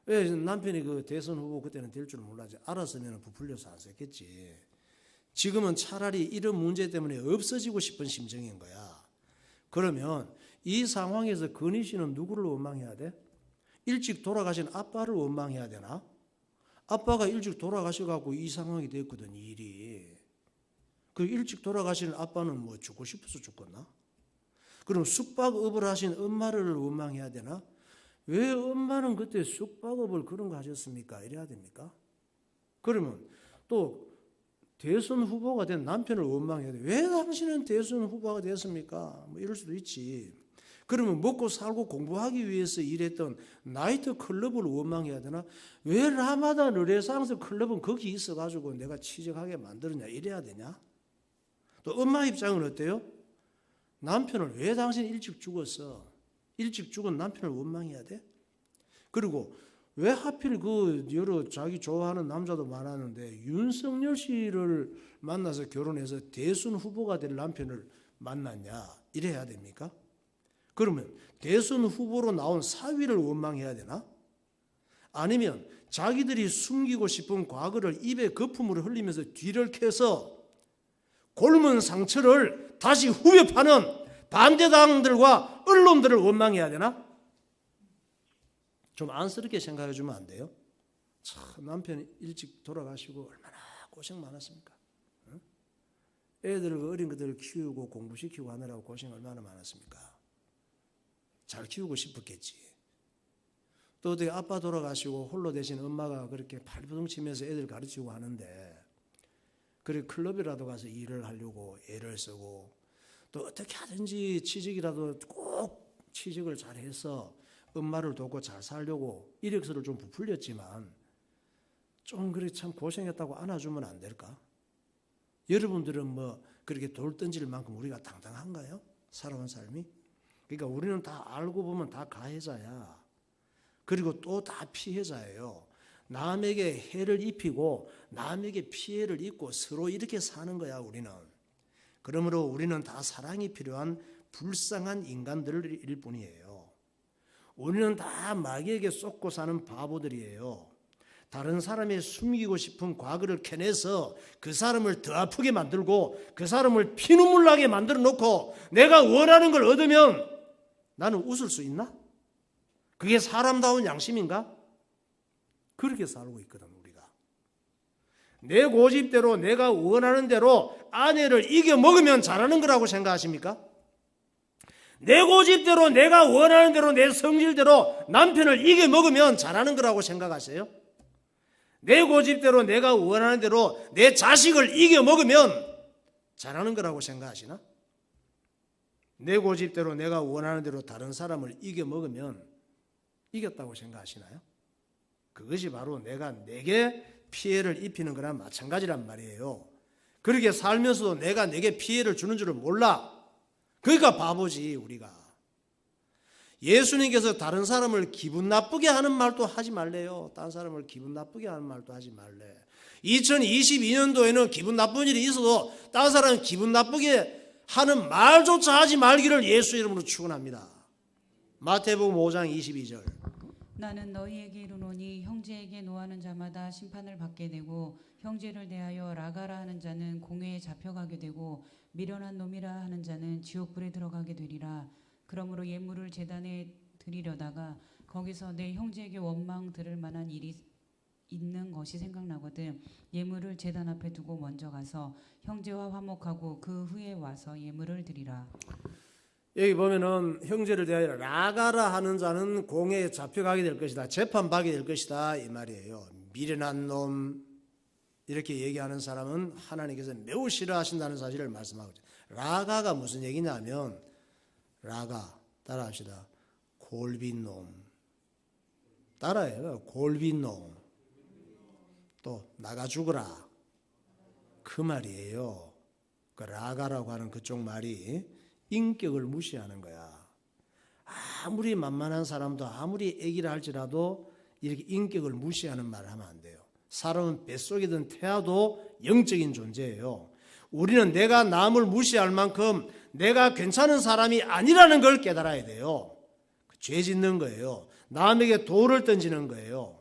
왜 남편이 그 대선 후보 그때는 될 줄 몰랐지. 알았으면 부풀려서 안 썼겠지. 지금은 차라리 이런 문제 때문에 없어지고 싶은 심정인 거야. 그러면 이 상황에서 건희 씨는 누구를 원망해야 돼? 일찍 돌아가신 아빠를 원망해야 되나? 아빠가 일찍 돌아가셔가지고 이 상황이 됐거든, 일이. 그 일찍 돌아가신 아빠는 뭐 죽고 싶어서 죽겠나? 그럼 숙박업을 하신 엄마를 원망해야 되나? 왜 엄마는 그때 숙박업을 그런 거 하셨습니까? 이래야 됩니까? 그러면 또 대선 후보가 된 남편을 원망해야 돼. 왜 당신은 대선 후보가 됐습니까? 뭐 이럴 수도 있지. 그러면 먹고 살고 공부하기 위해서 일했던 나이트 클럽을 원망해야 되나? 왜 라마다 르네상스 클럽은 거기 있어가지고 내가 취직하게 만들었냐? 이래야 되냐? 또 엄마 입장은 어때요? 남편을 왜 당신 일찍 죽었어? 일찍 죽은 남편을 원망해야 돼? 그리고 왜 하필 그 여러 자기 좋아하는 남자도 많았는데 윤석열 씨를 만나서 결혼해서 대선 후보가 될 남편을 만났냐? 이래야 됩니까? 그러면 대선 후보로 나온 사위를 원망해야 되나? 아니면 자기들이 숨기고 싶은 과거를 입에 거품으로 흘리면서 뒤를 캐서 곪은 상처를 다시 후벼 파는 반대당들과 언론들을 원망해야 되나? 좀 안쓰럽게 생각해 주면 안 돼요? 참 남편이 일찍 돌아가시고 얼마나 고생 많았습니까? 애들 어린 것들을 키우고 공부시키고 하느라고 고생 얼마나 많았습니까? 잘 키우고 싶었겠지. 또 어떻게 아빠 돌아가시고 홀로 되신 엄마가 그렇게 발버둥 치면서 애들 가르치고 하는데 그래 클럽이라도 가서 일을 하려고 애를 쓰고 또 어떻게 하든지 취직이라도 꼭 취직을 잘해서 엄마를 돕고 잘 살려고 이력서를 좀 부풀렸지만 좀 그래 참 고생했다고 안아주면 안 될까? 여러분들은 뭐 그렇게 돌 던질 만큼 우리가 당당한가요? 살아온 삶이? 그러니까 우리는 다 알고 보면 다 가해자야. 그리고 또 다 피해자예요. 남에게 해를 입히고 남에게 피해를 입고 서로 이렇게 사는 거야 우리는. 그러므로 우리는 다 사랑이 필요한 불쌍한 인간들일 뿐이에요. 우리는 다 마귀에게 쏟고 사는 바보들이에요. 다른 사람의 숨기고 싶은 과거를 캐내서 그 사람을 더 아프게 만들고 그 사람을 피눈물 나게 만들어 놓고 내가 원하는 걸 얻으면 나는 웃을 수 있나? 그게 사람다운 양심인가? 그렇게 살고 있거든 우리가. 내 고집대로 내가 원하는 대로 아내를 이겨먹으면 잘하는 거라고 생각하십니까? 내 고집대로 내가 원하는 대로 내 성질대로 남편을 이겨먹으면 잘하는 거라고 생각하세요? 내 고집대로 내가 원하는 대로 내 자식을 이겨먹으면 잘하는 거라고 생각하시나? 내 고집대로 내가 원하는 대로 다른 사람을 이겨먹으면 이겼다고 생각하시나요? 그것이 바로 내게 피해를 입히는 거랑 마찬가지란 말이에요. 그렇게 살면서도 내가 내게 피해를 주는 줄을 몰라. 그러니까 바보지 우리가. 예수님께서 다른 사람을 기분 나쁘게 하는 말도 하지 말래요. 다른 사람을 기분 나쁘게 하는 말도 하지 말래. 2022년도에는 기분 나쁜 일이 있어도 다른 사람을 기분 나쁘게 하는 말조차 하지 말기를 예수 이름으로 축원합니다. 마태복음 5장 22절. 나는 너희에게 이르노니 형제에게 노하는 자마다 심판을 받게 되고 형제를 대하여 라가라 하는 자는 공회에 잡혀가게 되고 미련한 놈이라 하는 자는 지옥불에 들어가게 되리라. 그러므로 예물을 제단에 드리려다가 거기서 내 형제에게 원망 들을 만한 일이 있는 것이 생각나거든 예물을 제단 앞에 두고 먼저 가서 형제와 화목하고 그 후에 와서 예물을 드리라. 여기 보면은 형제를 대하여 라가라 하는 자는 공회에 잡혀가게 될 것이다. 재판받게 될 것이다 이 말이에요. 미련한 놈 이렇게 얘기하는 사람은 하나님께서 매우 싫어하신다는 사실을 말씀하고 있죠. 라가가 무슨 얘기냐면 라가 따라합시다. 골빈 놈 따라해요. 골빈 놈 또 나가 죽어라 그 말이에요. 그 라가라고 하는 그쪽 말이 인격을 무시하는 거야. 아무리 만만한 사람도 아무리 애기라 할지라도 이렇게 인격을 무시하는 말을 하면 안 돼요. 사람은 뱃속이든 태아도 영적인 존재예요. 우리는 내가 남을 무시할 만큼 내가 괜찮은 사람이 아니라는 걸 깨달아야 돼요. 죄 짓는 거예요. 남에게 돌을 던지는 거예요.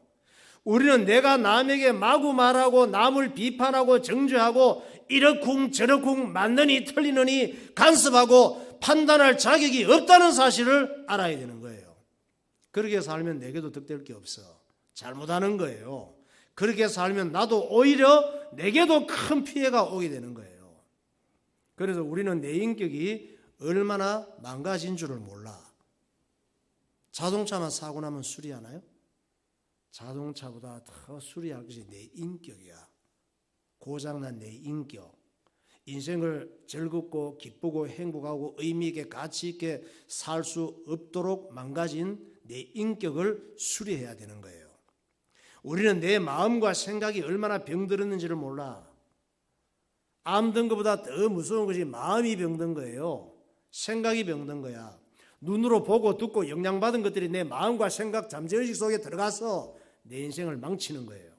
우리는 내가 남에게 마구 말하고 남을 비판하고 정죄하고 이러쿵 저러쿵 맞느니 틀리느니 간섭하고 판단할 자격이 없다는 사실을 알아야 되는 거예요. 그렇게 살면 내게도 득될 게 없어. 잘못하는 거예요. 그렇게 살면 나도 오히려 내게도 큰 피해가 오게 되는 거예요. 그래서 우리는 내 인격이 얼마나 망가진 줄을 몰라. 자동차만 사고 나면 수리하나요? 자동차보다 더 수리할 것이 내 인격이야. 고장난 내 인격. 인생을 즐겁고 기쁘고 행복하고 의미 있게 가치 있게 살 수 없도록 망가진 내 인격을 수리해야 되는 거예요. 우리는 내 마음과 생각이 얼마나 병들었는지를 몰라. 암 든 것보다 더 무서운 것이 마음이 병든 거예요. 생각이 병든 거야. 눈으로 보고 듣고 영향받은 것들이 내 마음과 생각, 잠재의식 속에 들어가서 내 인생을 망치는 거예요.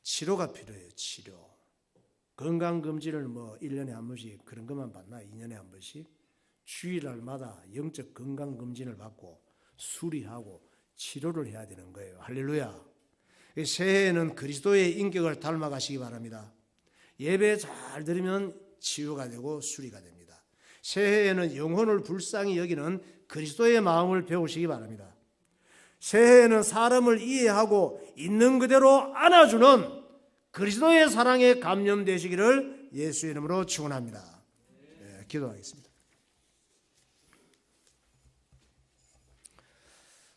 치료가 필요해요. 치료. 건강검진을 1년에 한 번씩 그런 것만 받나? 2년에 한 번씩? 주일날마다 영적 건강검진을 받고 수리하고 치료를 해야 되는 거예요. 할렐루야. 새해에는 그리스도의 인격을 닮아가시기 바랍니다. 예배 잘 들으면 치유가 되고 수리가 됩니다. 새해에는 영혼을 불쌍히 여기는 그리스도의 마음을 배우시기 바랍니다. 새해에는 사람을 이해하고 있는 그대로 안아주는 그리스도의 사랑에 감염되시기를 예수의 이름으로 축원합니다. 네, 기도하겠습니다.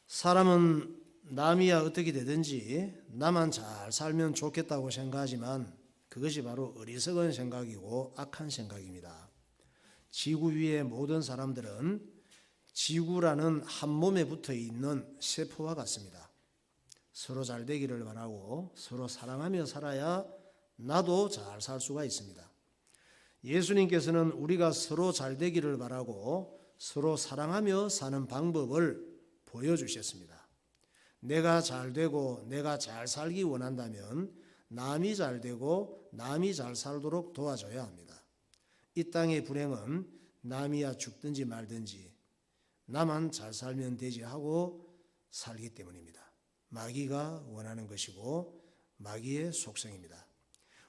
사람은 남이야 어떻게 되든지 나만 잘 살면 좋겠다고 생각하지만 그것이 바로 어리석은 생각이고 악한 생각입니다. 지구 위의 모든 사람들은 지구라는 한 몸에 붙어 있는 세포와 같습니다. 서로 잘 되기를 바라고 서로 사랑하며 살아야 나도 잘 살 수가 있습니다. 예수님께서는 우리가 서로 잘 되기를 바라고 서로 사랑하며 사는 방법을 보여주셨습니다. 내가 잘 되고 내가 잘 살기 원한다면 남이 잘 되고 남이 잘 살도록 도와줘야 합니다. 이 땅의 불행은 남이야 죽든지 말든지 나만 잘 살면 되지 하고 살기 때문입니다. 마귀가 원하는 것이고 마귀의 속성입니다.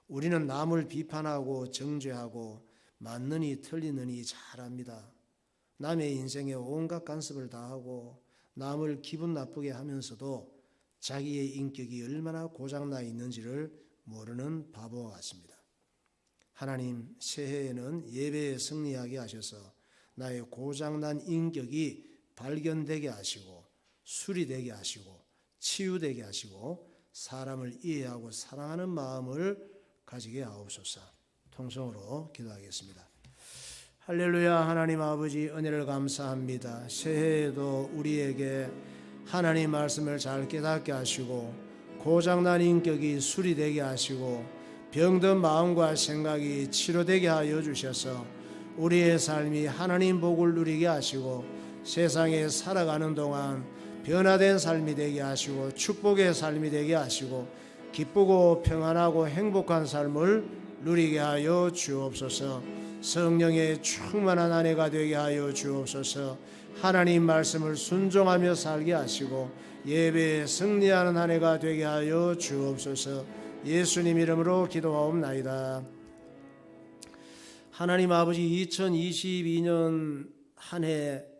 우리는 남을 비판하고 정죄하고 맞느니 틀리느니 잘합니다. 남의 인생에 온갖 간섭을 다하고 남을 기분 나쁘게 하면서도 자기의 인격이 얼마나 고장나 있는지를 모르는 바보와 같습니다. 하나님, 새해에는 예배에 승리하게 하셔서 나의 고장난 인격이 발견되게 하시고 수리되게 하시고 치유되게 하시고 사람을 이해하고 사랑하는 마음을 가지게 하옵소서. 통성으로 기도하겠습니다. 할렐루야. 하나님 아버지 은혜를 감사합니다. 새해에도 우리에게 하나님 말씀을 잘 깨닫게 하시고 고장난 인격이 수리되게 하시고 병든 마음과 생각이 치료되게 하여 주셔서 우리의 삶이 하나님 복을 누리게 하시고 세상에 살아가는 동안 변화된 삶이 되게 하시고 축복의 삶이 되게 하시고 기쁘고 평안하고 행복한 삶을 누리게 하여 주옵소서. 성령의 충만한 한 해가 되게 하여 주옵소서. 하나님 말씀을 순종하며 살게 하시고 예배에 승리하는 한 해가 되게 하여 주옵소서. 예수님 이름으로 기도하옵나이다. 하나님 아버지, 2022년 한 해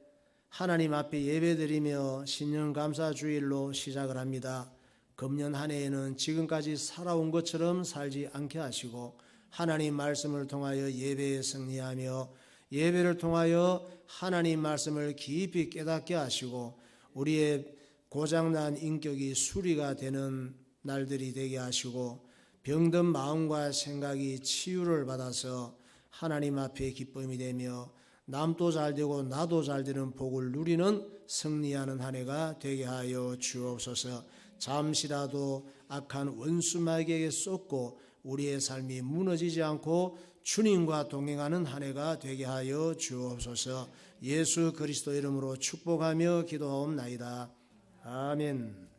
하나님 앞에 예배드리며 신년 감사주일로 시작을 합니다. 금년 한 해에는 지금까지 살아온 것처럼 살지 않게 하시고 하나님 말씀을 통하여 예배에 승리하며 예배를 통하여 하나님 말씀을 깊이 깨닫게 하시고 우리의 고장난 인격이 수리가 되는 날들이 되게 하시고 병든 마음과 생각이 치유를 받아서 하나님 앞에 기쁨이 되며 남도 잘 되고 나도 잘 되는 복을 누리는 승리하는 한 해가 되게 하여 주옵소서. 잠시라도 악한 원수 마귀에게 쏟고 우리의 삶이 무너지지 않고 주님과 동행하는 한 해가 되게 하여 주옵소서. 예수 그리스도 이름으로 축복하며 기도하옵나이다. 아멘.